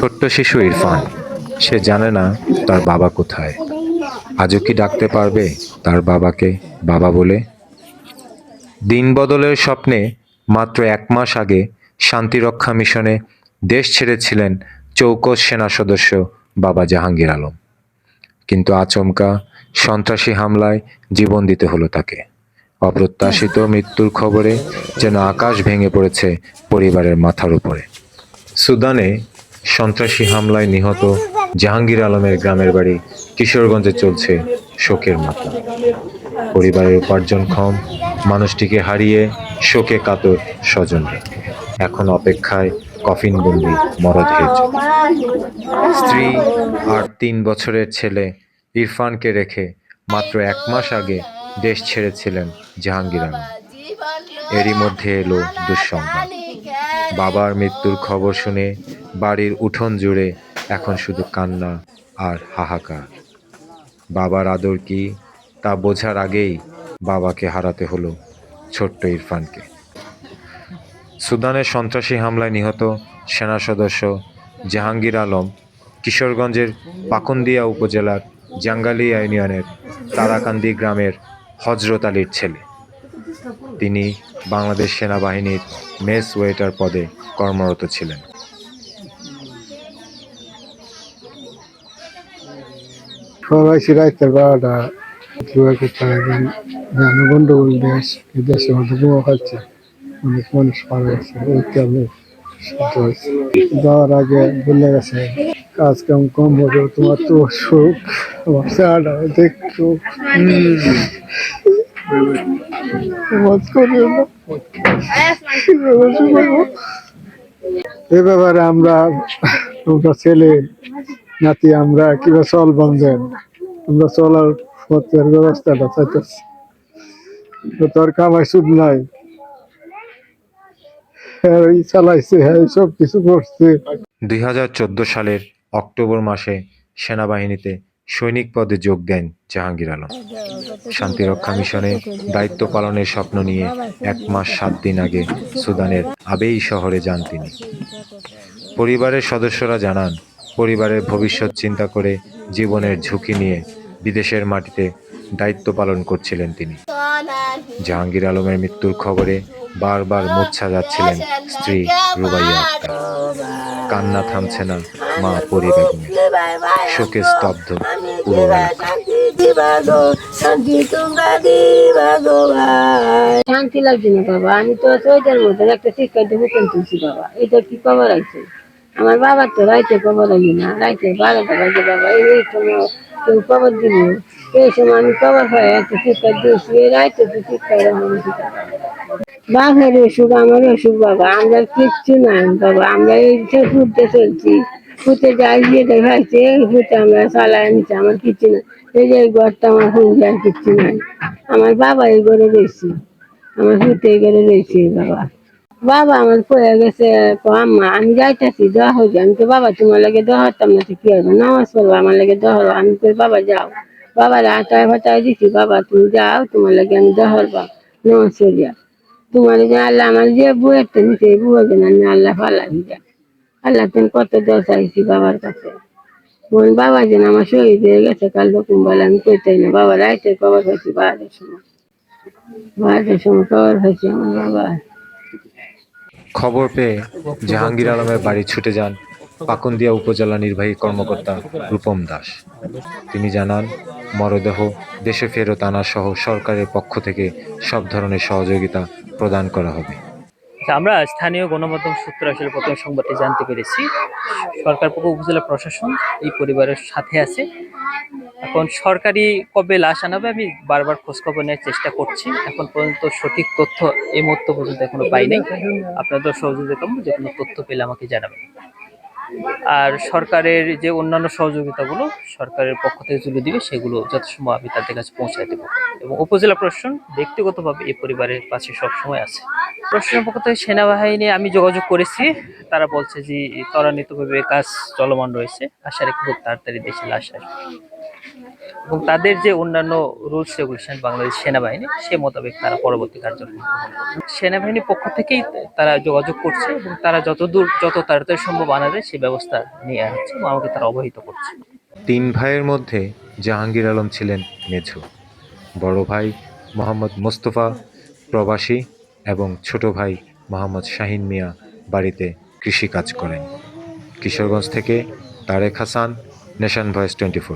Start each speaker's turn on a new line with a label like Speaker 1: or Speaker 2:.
Speaker 1: ছোট্ট শিশু ইরফান, সে জানে না তার বাবা কোথায়। আজও কি ডাকতে পারবে তার বাবাকে বাবা বলে? দিন বদলের স্বপ্নে মাত্র ১ মাস আগে শান্তিরক্ষা মিশনে দেশ ছেড়েছিলেন চৌকস সেনা সদস্য বাবা জাহাঙ্গীর আলম। কিন্তু আচমকা সন্ত্রাসী হামলায় জীবন দিতে হলো তাকে। অপ্রত্যাশিত মৃত্যুর খবরে যেন আকাশ ভেঙে পড়েছে পরিবারের মাথার উপরে। সুদানে সন্ত্রাসী হামলায় নিহত জাহাঙ্গীর আলমের গ্রামের বাড়ি কিশোরগঞ্জে চলছে শোকের মাতম। পরিবারের উপার্জনক্ষম মানুষটিকে হারিয়ে শোকে কাতর স্বজনরা। এখন অপেক্ষায় কফিনবন্দি মরদেহের জন্য। স্ত্রী আর ৩ বছরের ছেলে ইরফানকে রেখে মাত্র ১ মাস আগে দেশ ছেড়েছিলেন জাহাঙ্গীর আলম। এরই মধ্যে এলো দুঃসংবাদ। বাবার মৃত্যুর খবর শুনে বাড়ির উঠোন জুড়ে এখন শুধু কান্না আর হাহাকার। বাবার আদর কি তা বোঝার আগেই বাবাকে হারাতে হলো ছোট্ট ইরফানকে। সুদানের সন্ত্রাসী হামলায় নিহত সেনা সদস্য জাহাঙ্গীর আলম কিশোরগঞ্জের পাকুন্দিয়া উপজেলার জাঙ্গালিয়া ইউনিয়নের তারাকান্দি গ্রামের হজরত আলীর ছেলে। তিনি বাংলাদেশ সেনাবাহিনীর মেস ওয়েটার পদে কর্মরত ছিলেন।
Speaker 2: সবাই রাইতের ১২টা গন্ডগোল দেশ, এই দেশের মধ্যে বোমা খাচ্ছে, অনেক মানুষ মারা গেছে। এইটা আমি যাওয়ার আগে বলে গেছে কাজ কাম কম হবে, তোমার তো সুখ, আমার চাটা দেখছো এ ব্যাপারে আমরা ছেলে নাতি আমরা কিভাবে চলবাম দেন, আমরা চলার পথের ব্যবস্থাটা চাইতেছি। তোর কামাই সুদ নাই, হ্যাঁ চালাইছে, হ্যাঁ সব কিছু করছে।
Speaker 1: ২০১৪ সালের অক্টোবর মাসে সেনাবাহিনীতে সৈনিক পদে যোগ দেন জাহাঙ্গীর আলম। শান্তিরক্ষা মিশনে দায়িত্ব পালনের স্বপ্ন নিয়ে ১ মাস ৭ দিন আগে সুদানের আবেই শহরে যান তিনি। পরিবারের সদস্যরা জানান, পরিবারের ভবিষ্যৎ চিন্তা করে জীবনের ঝুঁকি নিয়ে বিদেশের মাটিতে দায়িত্ব পালন করছিলেন তিনি। জাহাঙ্গীর আলমের মৃত্যুর খবরে বারবার মূর্ছা যাচ্ছিলেন স্ত্রী রুবাইয়া আক্তার। কান্না থামছে না মা পরি বেগমের। শোকে স্তব্ধ পুরো এলাকা।
Speaker 3: শান্তি লাগছে না বাবা, আমি তো সোয়েটার মতন একটা শিক্ষার্থী হুকুম তুলছি বাবা, এটা কি খবর আছে? আমার বাবার তো রাইতে খবর আনি না, রাইতে 12টা বাজে বাবা, এই সময় কেউ খবর দিল, এই সময় আমি খবর হয় একটা শিক্ষা দিয়েছি, রাইতে তো শিক্ষার বাঘের অসুখ, আমার অসুখ বাবা, আমরা কিচ্ছু নাই বাবা, আমরা এই ঘুরতে চলছি, ঘুরতে যাই গিয়ে দেখাইছে ঘুরতে আমরা চালাই নিচ্ছি, আমার কিচ্ছু নাই। এই যে ঘরটা আমার হুঁজে আর কিচ্ছু নাই, আমার বাবা এই ঘরে রয়েছে, আমার হুঁতে এই ঘরে রয়েছে বাবা। বাবা আমার পড়ে গেছে, আম্মা আমি যাইতেছি দোয়া হয়ে, আমি তো বাবা তোমার লাগে দোয়া হতাম না, কি হবে নামাজ পড়বো আমার লাগে দোয়া হলো, আমি কই বাবা যাও, বাবার আটায় ফাটায় দিচ্ছি, বাবা তুমি যাও তোমার লাগে আমি দোয়া হলবা নামাজ পড়িয়া, তোমার যে আল্লাহ আমার যে বউয়ের তো নিচে বুয়া যেন আমি আল্লাহ ফালা দিযা, আল্লাহ তুমি কত দোয়া চাইছি বাবার কাছে, বোন বাবা যেন আমার শহীদ হয়ে গেছে কাল হুকুম বলে আমি কইতাই না, বাবা রাইতে খবর হয়েছি 12টার সময়, 12টার সময় খবর হয়েছি আমার বাবা।
Speaker 1: খবর পেয়ে জাহাঙ্গীর আলমের বাড়ি ছুটে যান পাকুন্দিয়া উপজেলা নির্বাহী কর্মকর্তা রূপম দাস। তিনি জানান, মরদেহ দেশে ফেরত আনা সহ সরকারের পক্ষ থেকে সব ধরনের সহযোগিতা প্রদান করা হবে।
Speaker 4: আমরা স্থানীয় গণমাধ্যম সূত্র আসলে প্রথম সংবাদটি জানতে পেরেছি, সরকার পক্ষ উপজেলা প্রশাসন এই পরিবারের সাথে আছে। এখন সরকারি কবে লাশ আনাবে আমি বারবার খোঁজখবর নেওয়ার চেষ্টা করছি, এখন পর্যন্ত সঠিক তথ্য এই মুহূর্ত পর্যন্ত এখনো পাইনি। আপনাদের সহযোগিতা যে কোনো তথ্য পেলে আমাকে জানাবেন। আর সরকারের যে অন্যান্য সহযোগিতাগুলো সরকারের পক্ষ থেকে তুলে দিবে সেগুলো যথাসময় আমি তাদের কাছে পৌঁছায় দেবো, এবং উপজেলা প্রশাসন ব্যক্তিগতভাবে এই পরিবারের পাশে সবসময় আছে। প্রশাসনের পক্ষ থেকে সেনাবাহিনী আমি যোগাযোগ করেছি, তারা বলছে যে ত্বরান্বিতভাবে কাজ চলমান রয়েছে, আশা রাখি খুব তাড়াতাড়ি দেশে লাশ আসবে। এবং তাদের যে অন্যান্য রুলস রেগুলেশন বাংলাদেশ সেনাবাহিনী সে মোতাবেক তারা পরবর্তী কার্যক্রম গ্রহণ করবে। সেনাবাহিনীর পক্ষ থেকেই তারা যোগাযোগ করছে এবং তারা যত তাড়াতাড়ি সম্ভব আনা যায় সে ব্যবস্থা নেওয়া হচ্ছে এবং আমাকে তারা অবহিত করছে।
Speaker 1: 3 ভাইয়ের মধ্যে জাহাঙ্গীর আলম ছিলেন মেঝো, বড় ভাই মোহাম্মদ মোস্তফা প্রবাসী এবং ছোট ভাই মোহাম্মদ শাহিন মিয়া বাড়িতে কৃষি কাজ করেন। কিশোরগঞ্জ থেকে তারেক হাসান, নেশন ভয়েস 24।